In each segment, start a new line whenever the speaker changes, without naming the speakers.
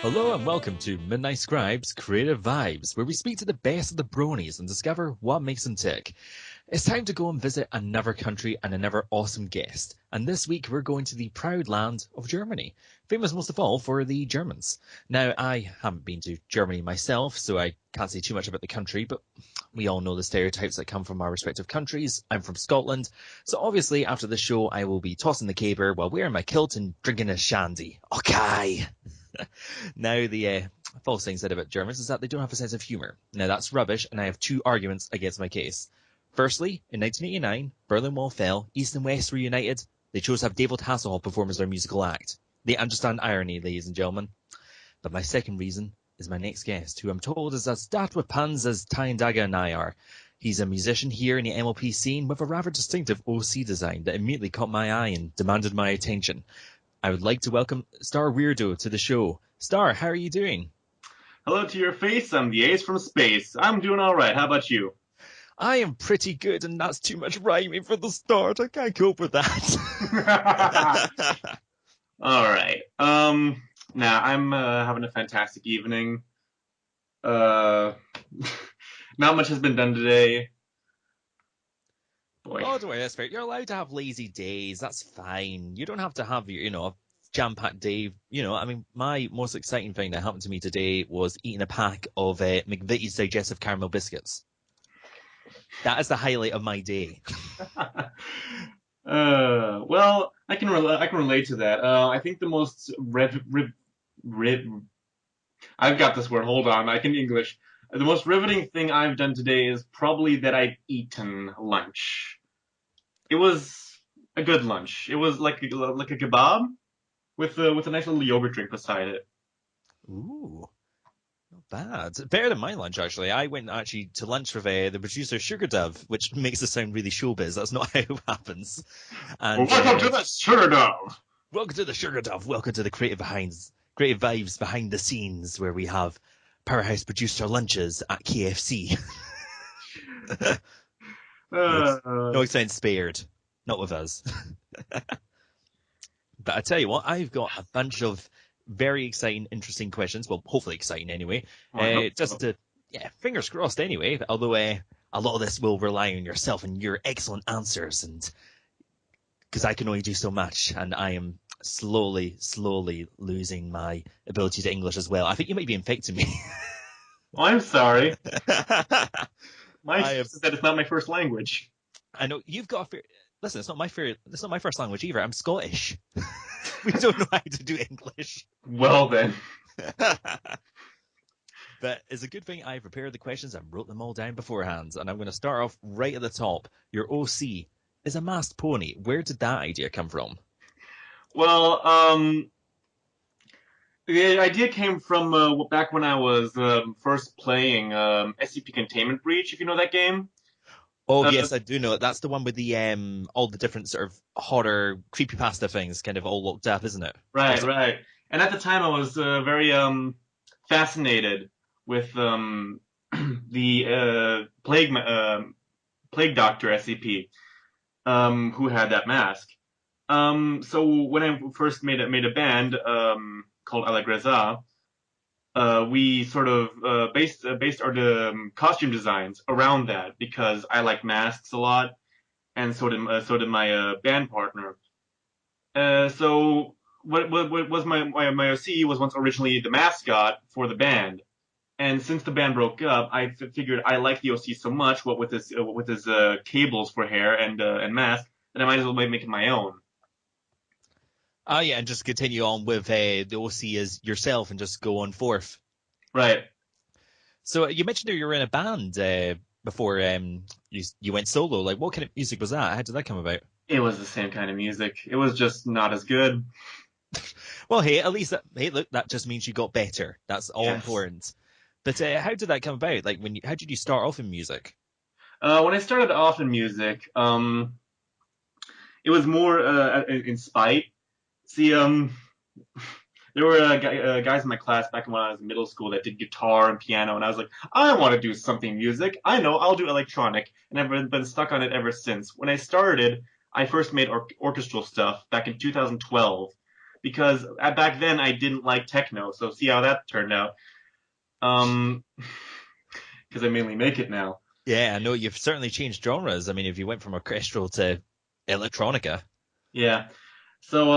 Hello and welcome to Midnight Scribe's Creative Vibes, where we speak to the best of the bronies and discover what makes them tick. It's time to go and visit another country and another awesome guest. And this week we're going to the proud land of Germany, famous most of all for the Germans. Now, I haven't been to Germany myself, so I can't say too much about the country, but we all know the stereotypes that come from our respective countries. I'm from Scotland, so obviously after the show I will be tossing the caber while wearing my kilt and drinking a shandy. Okay! Now, the false thing said about Germans is that they don't have a sense of humour. Now, that's rubbish, and I have two arguments against my case. Firstly, in 1989, Berlin Wall fell, East and West reunited. They chose to have David Hasselhoff perform as their musical act. They understand irony, ladies and gentlemen. But my second reason is my next guest, who I'm told is as daft with puns as Ty and Daga and I are. He's a musician here in the MLP scene with a rather distinctive OC design that immediately caught my eye and demanded my attention. I would like to welcome Starweardo to the show. Star, how are you doing?
Hello to your face, I'm the Ace from space. I'm doing alright, how about you?
I am pretty good, and that's too much rhyming for the start. I can't cope with that.
Alright, now I'm having a fantastic evening. Not much has been done today. Boy.
Oh, don't worry, that's fair. You're allowed to have lazy days. That's fine. You don't have to have your, a jam-packed day. My most exciting thing that happened to me today was eating a pack of McVitie's digestive caramel biscuits. That is the highlight of my day.
Well, I can relate to that. I think the most I've got this word. Hold on, I can English. The most riveting thing I've done today is probably that I've eaten lunch. It was a good lunch. It was like a kebab with a nice little yogurt drink beside it.
Ooh, not bad. Better than my lunch, actually. I went actually to lunch with the producer Sugar Dove, which makes it sound really showbiz. That's not how it happens. And,
welcome to the Sugar Dove.
Welcome to the Sugar Dove. Welcome to the creative vibes behind the scenes, where we have Powerhouse producer lunches at KFC. No extent spared. Not with us. But I tell you what, I've got a bunch of very exciting, interesting questions. Well, hopefully exciting anyway. Fingers crossed anyway. Although a lot of this will rely on yourself and your excellent answers, and because I can only do so much, and I am slowly losing my ability to English as well. I think you might be infecting me.
Oh, I'm sorry. My said it's not my first language.
I know you've got. Listen, it's not my first language either. I'm Scottish. We don't know how to do English.
Well then.
But it's a good thing I prepared the questions and wrote them all down beforehand. And I'm going to start off right at the top. Your OC is a masked pony. Where did that idea come from?
Well, the idea came from back when I was first playing SCP Containment Breach, if you know that game.
Oh, yes, I do know it. That's the one with the all the different sort of horror, creepypasta things kind of all locked up, isn't it?
Right. And at the time, I was very fascinated with the Plague Doctor SCP, who had that mask. So when I first made a band called Allegreza, we sort of based our costume designs around that, because I like masks a lot, and so did my band partner. So what was my OC was once originally the mascot for the band, and since the band broke up, I figured I liked the OC so much, what with his cables for hair and mask, that I might as well make it my own.
Oh, yeah, and just continue on with the OC as yourself and just go on forth.
Right.
So you mentioned you were in a band before you went solo. Like, what kind of music was that? How did that come about?
It was the same kind of music. It was just not as good.
Well, hey, at least look, that just means you got better. That's all
Yes.
important. But how did that come about? Like, how did you start off in music?
When I started off in music, it was more in spite. See, there were guys in my class back when I was in middle school that did guitar and piano, and I was like, I want to do something music. I know, I'll do electronic, and I've been stuck on it ever since. When I started, I first made orchestral stuff back in 2012 because back then I didn't like techno. So see how that turned out. Um, because I mainly make it now.
Yeah, I know you've certainly changed genres. I mean, if you went from orchestral to electronica.
Yeah. So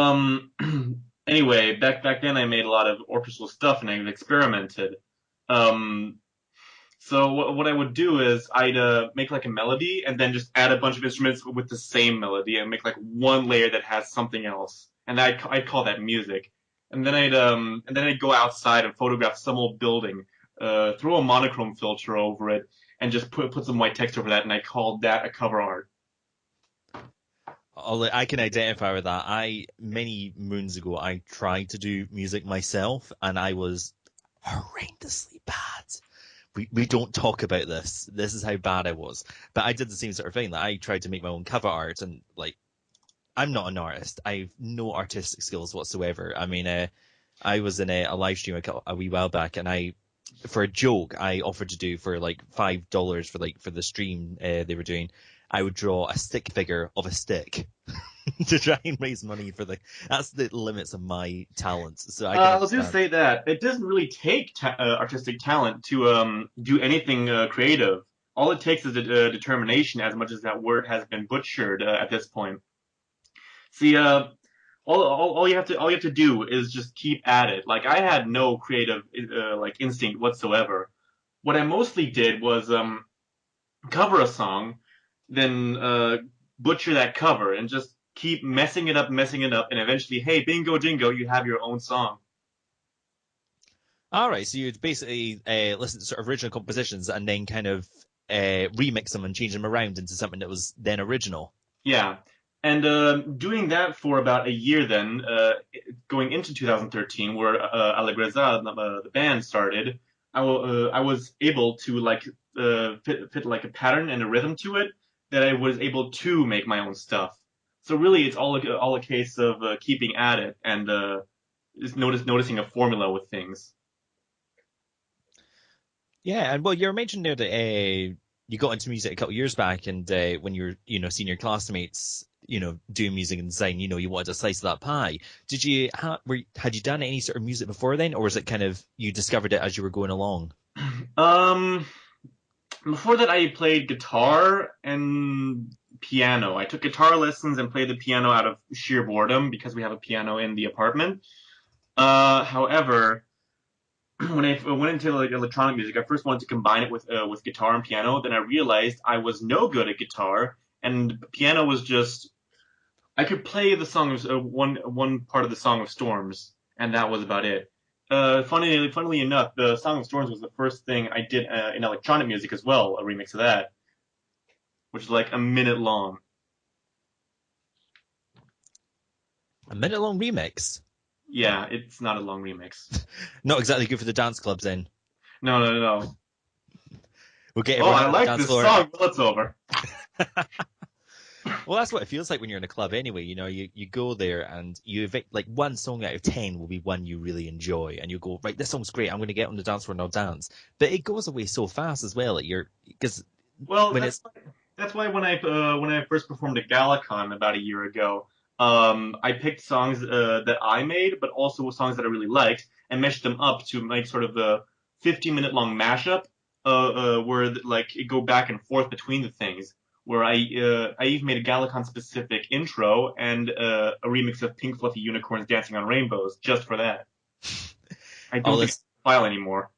anyway, back then I made a lot of orchestral stuff and I experimented. Um, so what I would do is I'd make like a melody and then just add a bunch of instruments with the same melody and make like one layer that has something else, and I'd call that music. And then I'd go outside and photograph some old building, throw a monochrome filter over it, and just put some white text over that, and I called that a cover art.
Although I can identify with that. Many moons ago, I tried to do music myself, and I was horrendously bad. We don't talk about this. This is how bad I was. But I did the same sort of thing. Like, I tried to make my own cover art, and like, I'm not an artist. I've no artistic skills whatsoever. I mean, I was in a live stream a wee while back, and for a joke, I offered to do for like $5 for the stream they were doing. I would draw a stick figure of a stick to try and raise money that's the limits of my talents. So I can
I'll just
understand.
say that it doesn't really take artistic talent to do anything creative. All it takes is determination, as much as that word has been butchered at this point. See, all you have to do is just keep at it. Like I had no creative like instinct whatsoever. What I mostly did was cover a song, then butcher that cover, and just keep messing it up, and eventually, hey, bingo dingo, you have your own song.
All right, so you'd basically listen to sort of original compositions and then kind of remix them and change them around into something that was then original.
Yeah. And doing that for about a year, then going into 2013, where Allegrezza, the band, started, I was able to like fit like a pattern and a rhythm to it that I was able to make my own stuff. So really, it's all a case of keeping at it and just noticing a formula with things.
Yeah, and well, you were mentioning there that you got into music a couple of years back, and when you were, seeing your classmates, doing music and design, you wanted a slice of that pie. Had you done any sort of music before then, or was it kind of you discovered it as you were going along?
Um, Before that, I played guitar and piano. I took guitar lessons and played the piano out of sheer boredom because we have a piano in the apartment. However, when I went into like electronic music, I first wanted to combine it with guitar and piano. Then I realized I was no good at guitar, and piano was just I could play the song of one part of the Song of Storms, and that was about it. Funnily enough, the Song of Storms was the first thing I did in electronic music as well, a remix of that, which is like a minute long.
A minute long remix.
Yeah, it's not a long remix.
Not exactly good for the dance clubs then.
No, no, no.
We'll get
Oh,
everyone
I
out on the
like
dance
this
floor.
song. Well, it's over.
Well, that's what it feels like when you're in a club anyway. You go there and you evict like one song out of 10 will be one you really enjoy, and you go, right, this song's great. I'm going to get on the dance floor and I'll dance. But it goes away so fast as well. Because
Well,
when it's
that's why when I first performed at Galacon about a year ago, I picked songs that I made, but also songs that I really liked, and meshed them up to make sort of a 50-minute long mashup, where like it go back and forth between the things. Where I even made a Galacon specific intro and a remix of Pink Fluffy Unicorns Dancing on Rainbows just for that. I
all
don't think I
this,
have a file anymore.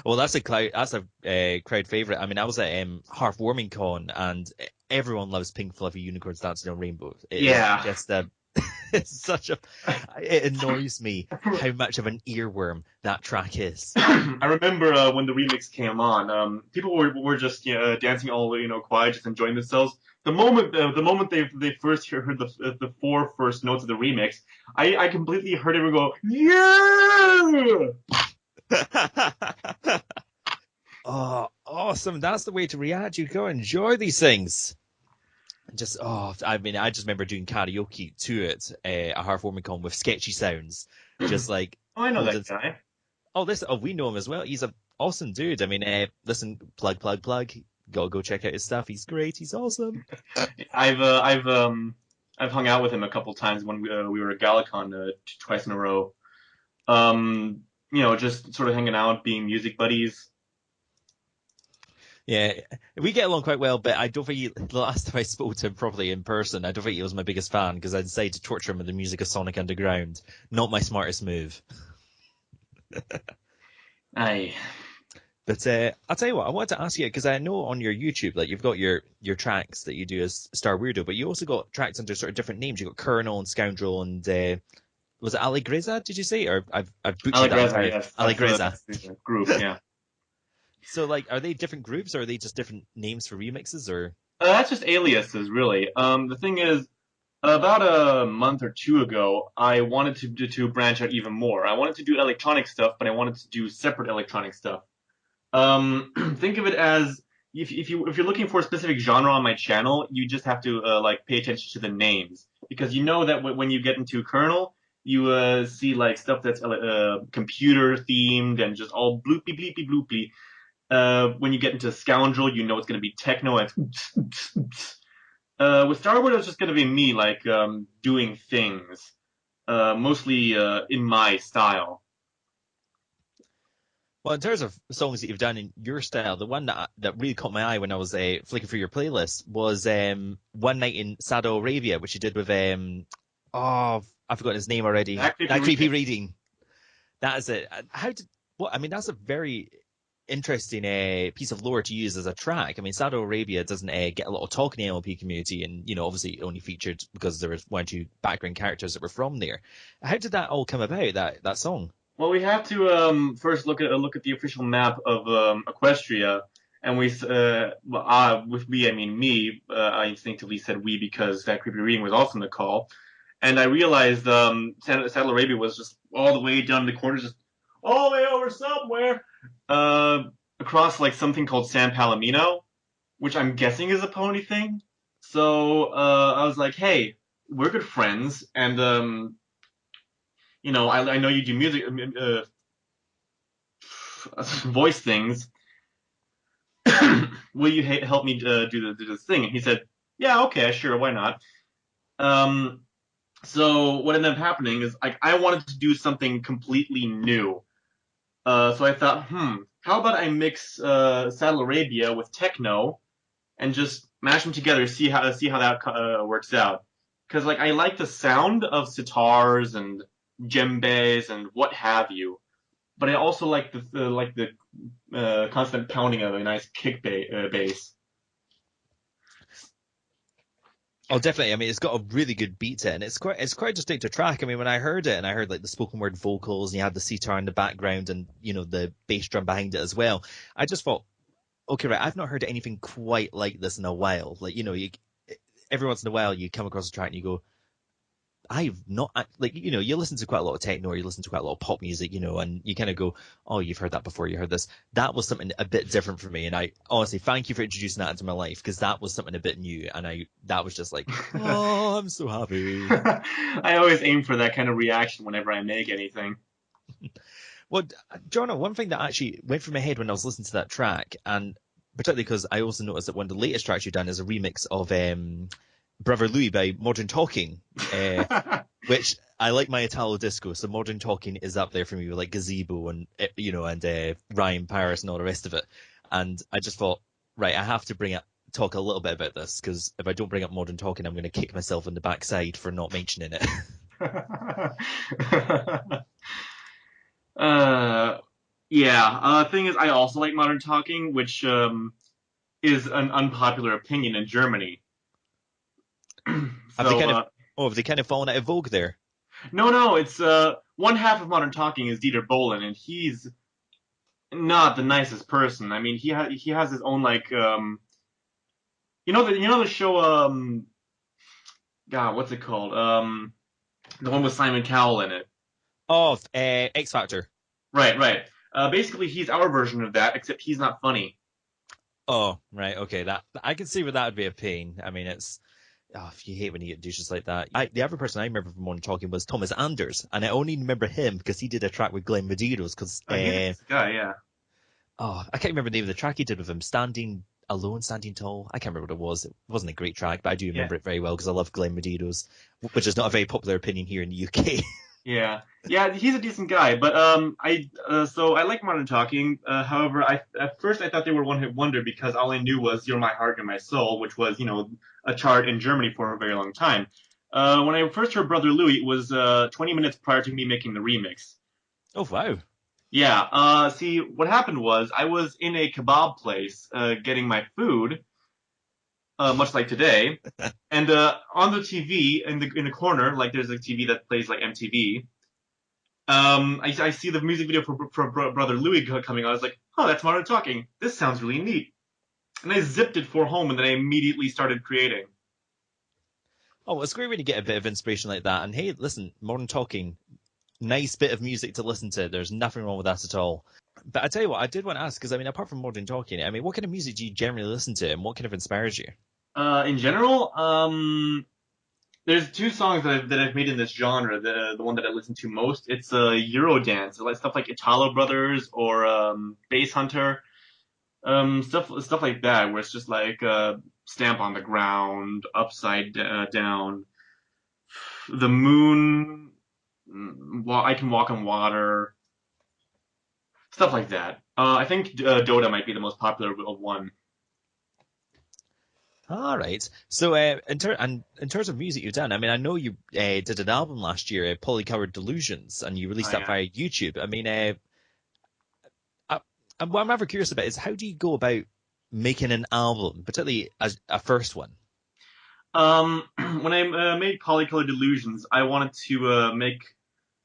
well, that's a crowd favorite. I mean, I was at Heartwarming Con, and everyone loves Pink Fluffy Unicorns Dancing on Rainbows. It is
Yeah.
just It's it annoys me how much of an earworm that track is.
I remember when the remix came on, people were just dancing all quiet, just enjoying themselves. The moment they first heard the four first notes of the remix, I completely heard everyone go yeah.
Oh, awesome. That's the way to react. You go enjoy these things. I just remember doing karaoke to it at Heartwarming with sketchy sounds. Just like,
Oh, I know that guy.
we know him as well. He's an awesome dude. I mean, listen, plug. Go check out his stuff. He's great. He's awesome.
I've hung out with him a couple times when we were at Galacon twice in a row. Just sort of hanging out, being music buddies.
Yeah, we get along quite well, but I don't think the last time I spoke to him properly in person, I don't think he was my biggest fan because I decided to torture him with the music of Sonic Underground. Not my smartest move.
Aye.
But I'll tell you what, I wanted to ask you, because I know on your YouTube, like you've got your tracks that you do as Starweardo, but you also got tracks under sort of different names. You got Colonel and Scoundrel and was it Allegreza, did you say? Or I've butchered that.
Allegreza, yes.
Allegreza.
That's the group, yeah.
So like, are they different groups or are they just different names for remixes or?
That's just aliases, really. The thing is, about a month or two ago, I wanted to branch out even more. I wanted to do electronic stuff, but I wanted to do separate electronic stuff. Think of it as if you're looking for a specific genre on my channel, you just have to pay attention to the names, because you know that when you get into kernel, you see like stuff that's computer themed and just all bloopy bleepy bloopy. When you get into Scoundrel, you know it's going to be techno and with Starwood, it's just going to be me doing things, mostly in my style.
Well, in terms of songs that you've done in your style, the one that really caught my eye when I was flicking through your playlist was One Night in Saudi Arabia, which you did with I've forgotten his name already. That creepy reading. That is it. That's a very interesting piece of lore to use as a track. I mean, Saudi Arabia doesn't get a lot of talk in the LP community, and obviously it only featured because there was one or two background characters that were from there. How did that all come about? That song?
Well, we have to first look at the official map of Equestria, and with we I mean me. I instinctively said we because that creepy reading was also in the call, and I realized Saudi Arabia was just all the way down in the corner, just all the way over somewhere, across like something called San Palomino, which I'm guessing is a pony thing. So I was like, hey, we're good friends, and I know you do music, voice things. Will you help me do this thing? And he said, yeah, okay, sure, why not? So what ended up happening is I wanted to do something completely new. So I thought, how about I mix Saddle Arabia with techno and just mash them together, see how that works out. Because I like the sound of sitars and djembes and what have you, but I also like the constant pounding of a nice kick bass.
Oh, definitely. I mean, it's got a really good beat to it, and it's quite a distinctive track. I mean, when I heard it, and I heard like the spoken word vocals, and you had the sitar in the background, and the bass drum behind it as well, I just thought, okay, right, I've not heard anything quite like this in a while. Like, every once in a while you come across a track and you go, I've not you listen to quite a lot of techno, or you listen to quite a lot of pop music, and you kind of go, oh, you've heard that before, you heard this. That was something a bit different for me, and I honestly thank you for introducing that into my life, because that was something a bit new, and that was just like, oh, I'm so happy.
I always aim for that kind of reaction whenever I make anything.
Well, Jonah, one thing that actually went through my head when I was listening to that track, and particularly because I also noticed that one of the latest tracks you've done is a remix of Brother Louie by Modern Talking, which I like my Italo disco, so Modern Talking is up there for me with like Gazebo and Ryan Paris and all the rest of it. And I just thought, right, I have to talk a little bit about this, because if I don't bring up Modern Talking, I'm going to kick myself in the backside for not mentioning it.
Thing is, I also like Modern Talking, which is an unpopular opinion in Germany.
Have they kind of Oh, have they kind of fallen out of vogue there?
No, it's one half of Modern Talking is Dieter Bohlen, and he's not the nicest person. I mean, he has his own like you know the show God, what's it called? The one with Simon Cowell in it.
Oh, X Factor.
Right. Basically, he's our version of that, except he's not funny.
Oh, right, okay. That I can see where that would be a pain. I mean, if you hate when you get douches like that. The other person I remember from Modern Talking was Thomas Anders, and I only remember him because he did a track with Glenn Medeiros. Because
He's a decent guy, yeah.
I can't remember the name of the track he did with him. Standing Alone, Standing Tall. I can't remember what it was. It wasn't a great track, but I do
Yeah.
remember it very well because I love Glenn Medeiros, which is not a very popular opinion here in the UK.
Yeah, he's a decent guy, but so I like Modern Talking. However, at first I thought they were one hit wonder because all I knew was "You're My Heart and My Soul," which was a chart in Germany for a very long time. When I first heard Brother Louie, it was 20 minutes prior to me making the remix.
Oh wow!
Yeah. See, what happened was I was in a kebab place getting my food, much like today, and on the TV in the corner, like there's a TV that plays like MTV. I see the music video for Brother Louie coming on. I was like, oh, that's Modern Talking. This sounds really neat. And I zipped it for home, and then I immediately started creating.
Oh, it's great when you get a bit of inspiration like that. And hey, listen, Modern Talking, nice bit of music to listen to. There's nothing wrong with that at all. But I tell you what, I did want to ask because I mean, apart from Modern Talking, I mean, what kind of music do you generally listen to, and what kind of inspires you?
In general, there's two songs that I've made in this genre. The one that I listen to most, it's Eurodance, like stuff like Italo Brothers or Bass Hunter, stuff like that, where it's just like stamp on the ground, upside down, the moon, I can walk on water, stuff like that. I think Dota might be the most popular of one.
All right. So, in terms of music you've done, I mean, I know you did an album last year, Polycolored Delusions, and you
Oh
released that
yeah.
via YouTube. I mean, and what I'm ever curious about is how do you go about making an album, particularly as a first one?
When I made Polycolored Delusions, I wanted to make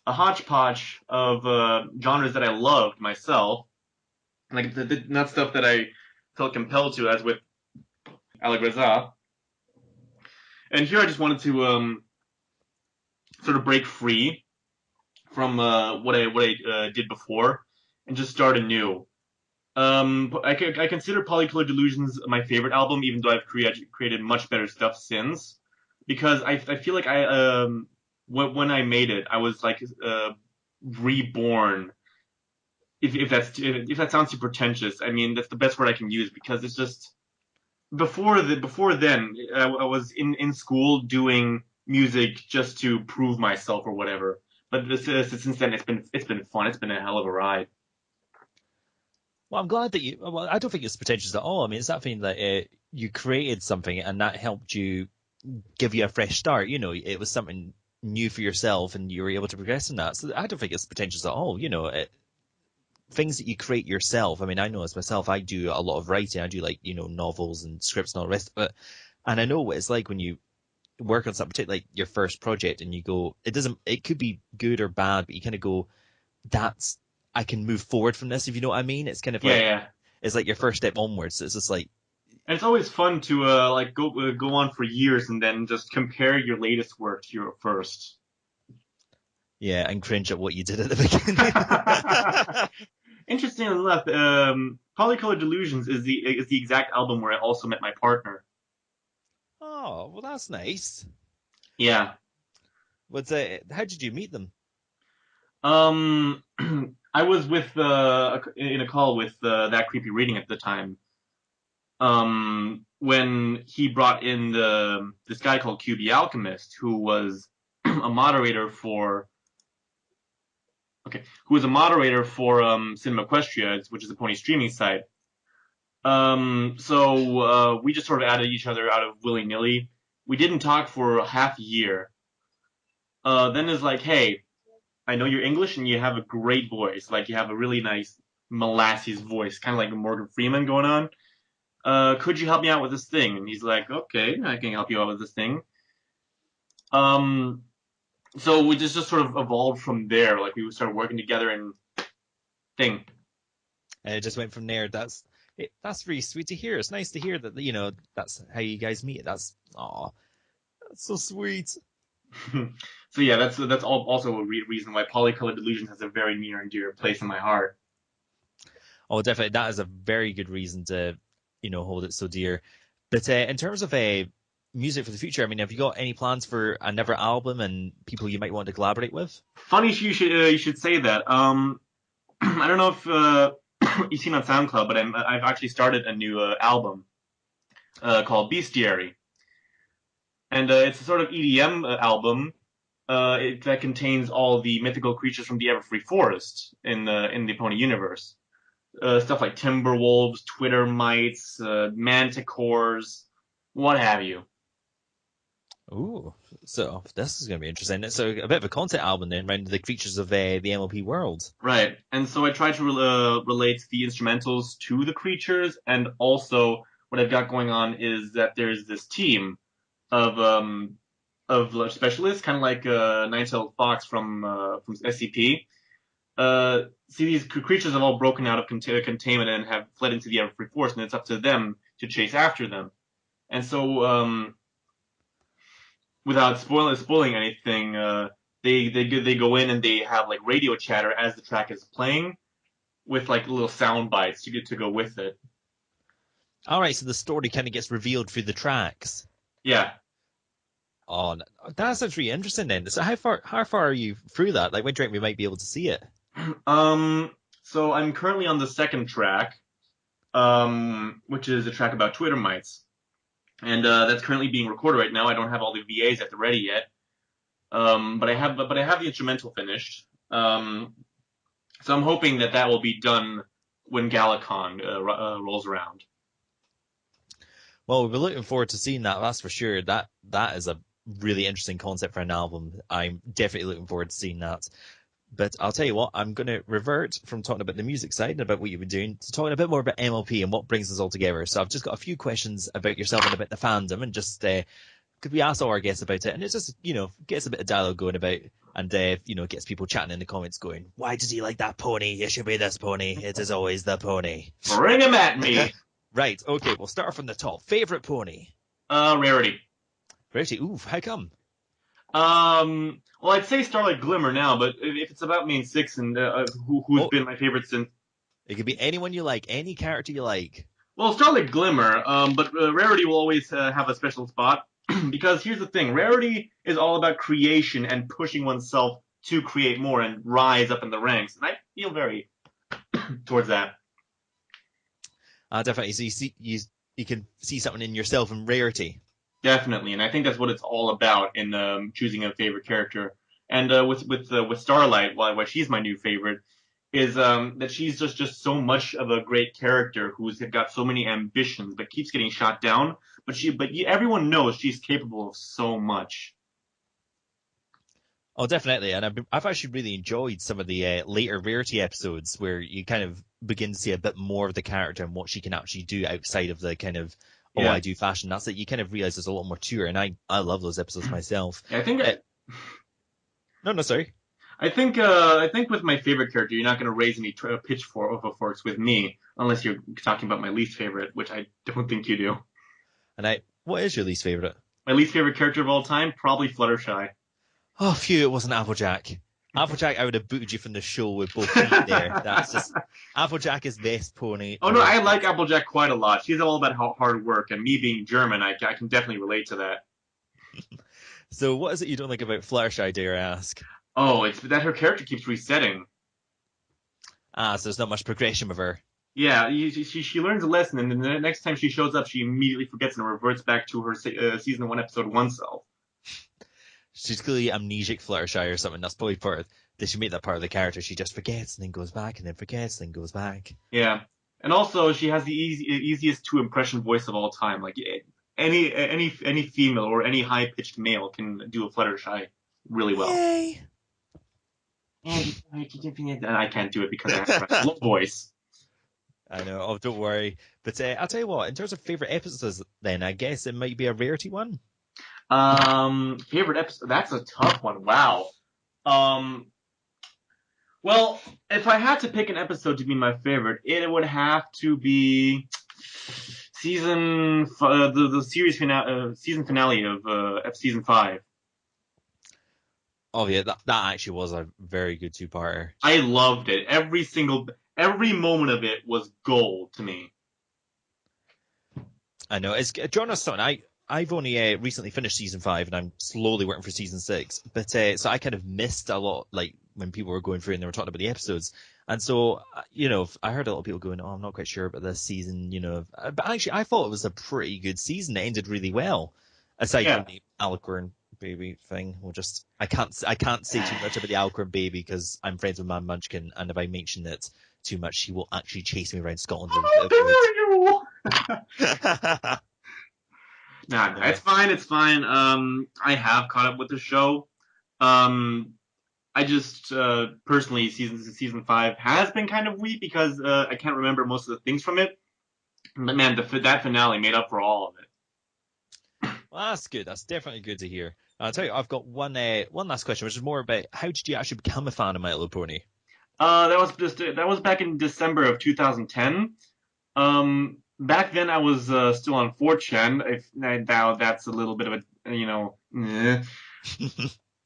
a hodgepodge of genres that I loved myself, like not stuff that I felt compelled to, as with Allegrezza. And here I just wanted to sort of break free from what I did before and just start anew. I consider Polycolored Delusions my favorite album, even though I've created much better stuff since, because I feel like when I made it, I was like reborn. If that sounds too pretentious, I mean that's the best word I can use because it's just before then I was in school doing music just to prove myself or whatever. But since then it's been fun. It's been a hell of a ride.
Well, I'm glad that you. Well, I don't think it's pretentious at all. I mean, it's that thing that you created something and that helped you give you a fresh start. You know, it was something new for yourself, and you were able to progress in that. So I don't think it's pretentious at all. You know, things that you create yourself. I mean, I know as myself, I do a lot of writing. I do like novels and scripts and all the rest of it. And I know what it's like when you work on something, particularly like your first project, and you go, it doesn't. It could be good or bad, but you kind of go, that's I can move forward from this. If you know what I mean, it's kind of
Yeah,
like
yeah.
it's like your first step onwards. It's just like
And it's always fun to like go on for years and then just compare your latest work to your first.
yeah, and cringe at what you did at the beginning.
Interesting enough, Polycolored Delusions is the exact album where I also met my partner.
Oh, well, that's nice.
Yeah.
What's how did you meet them?
Um, I was with in a call with that creepy reading at the time. When he brought in this guy called Q the Alchemist, who was a moderator for Cinema Equestria, which is a pony streaming site. So we just sort of added each other out of willy nilly. We didn't talk for half a year. Then it's like, hey, I know you're English and you have a great voice. Like you have a really nice molasses voice, kind of like Morgan Freeman going on. Could you help me out with this thing? And he's like, okay, I can help you out with this thing. So we just sort of evolved from there. Like we started working together and thing.
And it just went from there. That's really sweet to hear. It's nice to hear that that's how you guys meet. That's so sweet.
So yeah, that's also a reason why Polycolor Delusion has a very near and dear place in my heart.
Oh, definitely, that is a very good reason to hold it so dear. But in terms of music for the future, I mean, have you got any plans for another album and people you might want to collaborate with?
Funny you should say that. I don't know if you've seen on SoundCloud, but I've actually started a new album called Bestiary, and it's a sort of EDM album that contains all the mythical creatures from the Everfree Forest in the Pony universe. Stuff like Timberwolves, Twitter mites, manticores, what have you.
Ooh, so this is going to be interesting. So a bit of a concept album then around the creatures of the MLP world.
Right, and so I try to relate the instrumentals to the creatures, and also what I've got going on is that there's this team of specialists, kind of like Nine-tailed Fox from SCP. See, these creatures have all broken out of containment and have fled into the Everfree Forest, and it's up to them to chase after them. And so, without spoiling anything, they go in and they have like radio chatter as the track is playing, with like little sound bites to go with it.
All right, so the story kind of gets revealed through the tracks.
Yeah.
Oh, that sounds really interesting then. So how far are you through that? Like when do you think we might be able to see it?
So I'm currently on the second track, which is a track about Twitter mites, and that's currently being recorded right now. I don't have all the VAs at the ready yet, but I have the instrumental finished. So I'm hoping that will be done when Galacon rolls around.
Well, we'll be looking forward to seeing that. That's for sure. That is a really interesting concept for an album. I'm definitely looking forward to seeing that. But I'll tell you what, I'm going to revert from talking about the music side and about what you've been doing to talking a bit more about MLP and what brings us all together. So I've just got a few questions about yourself and about the fandom, and just could we ask all our guests about it? And it's just gets a bit of dialogue going about, and gets people chatting in the comments going, "Why does he like that pony? It should be this pony. It is always the pony."
Bring him at me.
Right. Okay. We'll start from the top. Favorite pony?
Rarity.
Rarity. Ooh, how come?
Well, I'd say Starlight Glimmer now, but if it's about main six and who's been my favorite since,
it could be anyone you like, any character you like.
Well, Starlight Glimmer, but Rarity will always have a special spot because here's the thing: Rarity is all about creation and pushing oneself to create more and rise up in the ranks, and I feel very towards that.
Definitely. So you can see something in yourself in Rarity.
Definitely, and I think that's what it's all about in choosing a favorite character. And with Starlight, why she's my new favorite, is that she's just so much of a great character who's got so many ambitions, but keeps getting shot down. But everyone knows she's capable of so much.
Oh, definitely, and I've actually really enjoyed some of the later Rarity episodes where you kind of begin to see a bit more of the character and what she can actually do outside of the kind of I do fashion. That's it. You kind of realize there's a lot more to her, and I love those episodes myself.
I think.
No, sorry.
I think with my favorite character, you're not going to raise any pitchforks with me unless you're talking about my least favorite, which I don't think you do.
And what is your least favorite?
My least favorite character of all time, probably Fluttershy.
Oh, phew! It wasn't Applejack. Applejack, I would have booted you from the show with both feet there. That's just Applejack is best pony.
Oh no, I like Applejack quite a lot. She's all about hard work, and me being German, I can definitely relate to that.
So, what is it you don't like about Fluttershy, dare I ask?
Oh, it's that her character keeps resetting.
So there's not much progression with her.
Yeah, she learns a lesson, and then the next time she shows up, she immediately forgets and reverts back to her season 1, episode 1 self.
She's clearly amnesic Fluttershy or something. That's probably they should make that part of the character. She just forgets and then goes back and then forgets and then goes back.
Yeah, and also she has the easiest to impression voice of all time. Like any female or any high pitched male can do a Fluttershy really well.
Yay!
I can't do it because I have a low voice.
I know. Oh, don't worry. But I'll tell you what. In terms of favorite episodes, then I guess it might be a Rarity one.
Favorite episode? That's a tough one. Wow. Um, well, if I had to pick an episode to be my favorite, it would have to be the series finale, season finale of season 5.
Oh yeah, that actually was a very good two-parter.
I loved it. Every moment of it was gold to me.
I know it's John Stone. I've only recently finished season 5, and I'm slowly working for season 6. But so I kind of missed a lot, like when people were going through and they were talking about the episodes. And so I heard a lot of people going, "Oh, I'm not quite sure about this season." But actually, I thought it was a pretty good season. It ended really well, aside
Yeah.
from the Alicorn baby thing. I can't say too much about the Alicorn baby because I'm friends with Man Munchkin, and if I mention it too much, she will actually chase me around Scotland
How
with wood.
dare you! Nah,
No.
it's fine. It's fine. I have caught up with the show. Um, I just personally, season 5 has been kind of weak because I can't remember most of the things from it. But man, that finale made up for all of it.
Well, that's good. That's definitely good to hear. I'll tell you, I've got one last question, which is more about how did you actually become a fan of My Little Pony?
That was back in December of 2010. Back then I was still on 4chan. If now that's a little bit of a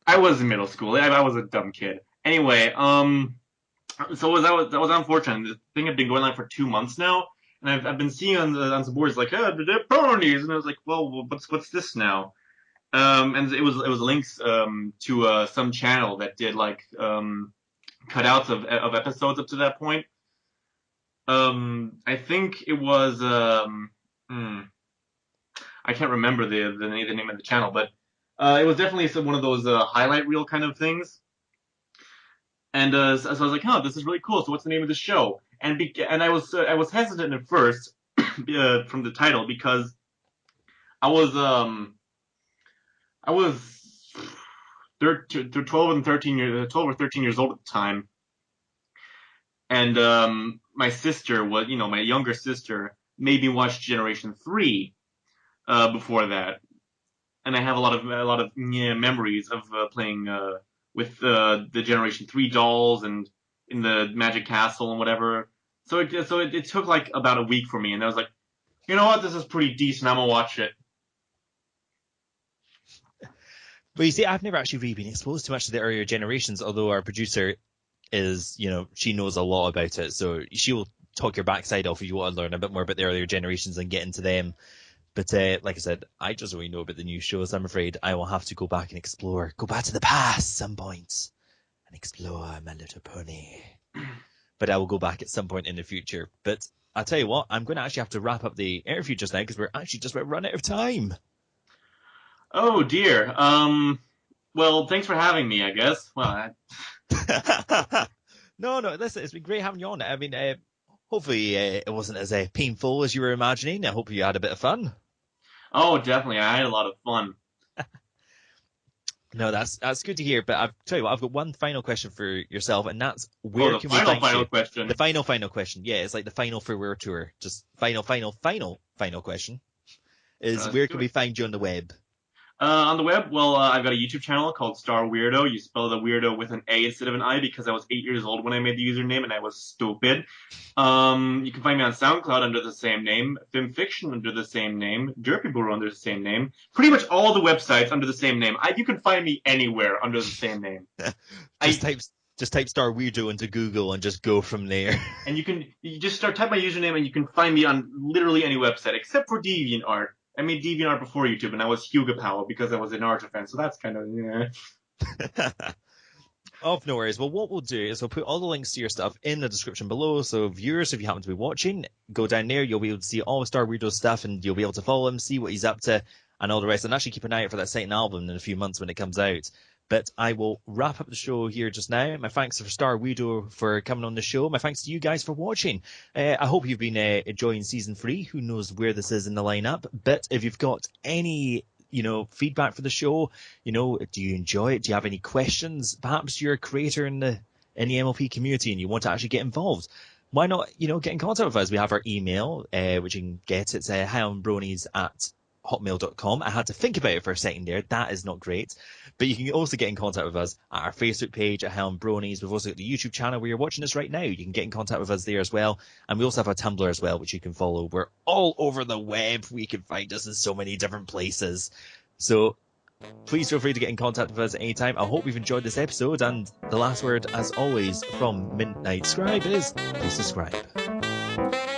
I was in middle school. I was a dumb kid. Anyway, so that was on 4chan. The thing had been going on for 2 months now, and I've been seeing on some boards like, the ponies, and I was like, well, what's this now? And it was links to some channel that did like cutouts of episodes up to that point. I think it was I can't remember the name of the channel, but it was definitely one of those highlight reel kind of things. And so I was like, "Huh, this is really cool. So what's the name of the show?" And I was hesitant at first from the title because I was um I was 12 or 13 years old at the time, and my sister was, my younger sister made me watch Generation 3 before that, and I have a lot of memories of playing with the Generation 3 dolls and in the Magic Castle and whatever. So it took like about a week for me, and I was like, you know what, this is pretty decent. I'm gonna watch it.
But you see, I've never actually really been exposed to much of the earlier generations, although our producer is, she knows a lot about it, so she will talk your backside off if you want to learn a bit more about the earlier generations and get into them. But like I said, I just only know about the new shows. I'm afraid I will have to go back and explore, go back to the past some point and explore My Little Pony. But I will go back at some point in the future. But I'll tell you what, I'm going to actually have to wrap up the interview just now because we're actually just about to run out of time.
Oh dear. Well, thanks for having me, I guess. Well,
No, listen, it's been great having you on. I mean, hopefully it wasn't as painful as you were imagining. I hope you had a bit of fun.
oh, definitely. I had a lot of fun.
No, that's good to hear. But I'll tell you what, I've got one final question for yourself, and that's
Oh,
where
the
can we find
final
you? The
question.
final question. Yeah, it's like the final farewell tour. Just final question is
Let's
where
do
can
it.
we find you on the web?
On the web, well, I've got a YouTube channel called Starweardo. You spell the weirdo with an A instead of an I because I was 8 years old when I made the username and I was stupid. You can find me on SoundCloud under the same name, FilmFiction under the same name, Derpy Brewer under the same name. Pretty much all the websites under the same name. You can find me anywhere under the same name.
just
I
type just type Star Weirdo into Google and just go from there.
and you just type my username and you can find me on literally any website except for DeviantArt. I made DeviantArt before YouTube, and I was Hugo Powell because I was an art fan, so that's kind of
Oh, no worries. Well, what we'll do is we'll put all the links to your stuff in the description below. So viewers, if you happen to be watching, go down there. You'll be able to see all of Star Weirdo's stuff, and you'll be able to follow him, see what he's up to, and all the rest. And actually keep an eye out for that second album in a few months when it comes out. But I will wrap up the show here just now. My thanks for Star Weirdo for coming on the show. My thanks to you guys for watching. I hope you've been enjoying season 3. Who knows where this is in the lineup? But if you've got any feedback for the show, do you enjoy it? Do you have any questions? Perhaps you're a creator in the MLP community and you want to actually get involved. Why not, get in contact with us? We have our email, which you can get. It's highlandbronies at hotmail.com. I had to think about it for a second there. That is not great. But you can also get in contact with us at our Facebook page at Highland Bronies. We've also got the YouTube channel where you're watching us right now. You can get in contact with us there as well. And we also have a Tumblr as well, which you can follow. We're all over the web. We can find us in so many different places. So please feel free to get in contact with us at any time. I hope you've enjoyed this episode. And the last word, as always, from Midnight Scribe is please subscribe.